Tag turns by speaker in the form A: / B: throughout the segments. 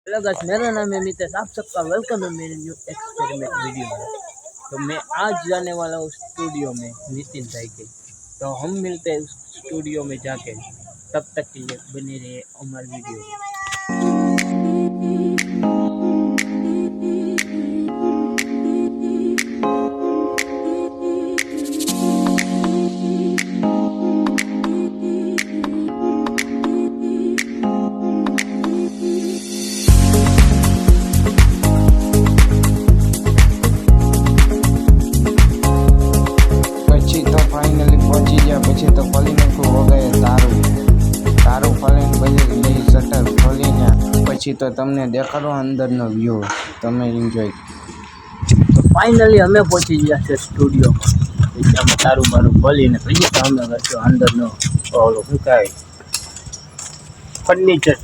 A: Hello guys, मेरा नाम है मितेश। आप सबका वेलकम है मेरे न्यू एक्सपेरिमेंट वीडियो में। तो मैं आज जाने वाला हूँ स्टूडियो में नितिन भाई के। तो हम मिलते हैं उस स्टूडियो में जाके। तब तक के लिए बने रहे हमारे वीडियो में।
B: फाइनली पहुंची गया। પછી તો ખોલી નાખ્યું વગેરે તારું ખોલીને પછી શટર ખોલીને પછી તો તમને દેખાડો અંદરનો વ્યૂ, તમે એન્જોય।
A: તો ફાઇનલી અમે પહોંચી ગયા છે સ્ટુડિયોમાં। પછી અમે તારું ખોલીને પછી તો અમે કરશું અંદરનો ઓલો શું કહેવાય ફર્નિચર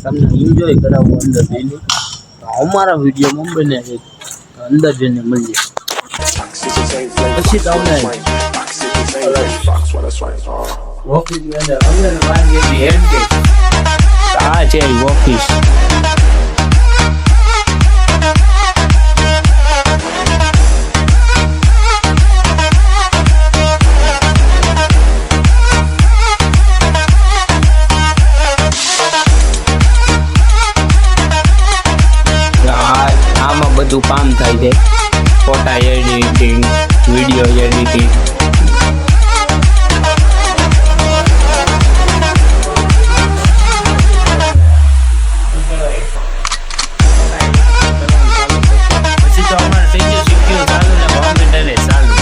A: તમને એન્જોય કરાવવું અંદર જઈને। તો અમારા વિડીયોમાં બને છે અંદર જઈને મળીએ। પછી તો અમને ઓફિસની અંદર વાનગી હેરકે આ છે ઓફિસ। આમાં બધું કામ થાય છે, ફોટા એડિટિંગ, વિડીયો એડિટિંગ। પછી તો અમારે થઈ ગયું શીખ્યું ચાલુ ને કોમ્પ્યુટરે ચાલુ।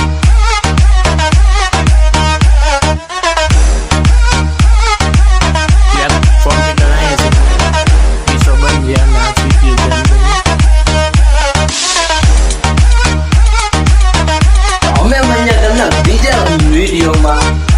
A: કોમ્પ્યુટર અહીંયા છે, પીસો બંધ ગયા ને આ શીખ્યું છે અંદર। અમે મળ્યા તમને બીજા વિડીયોમાં।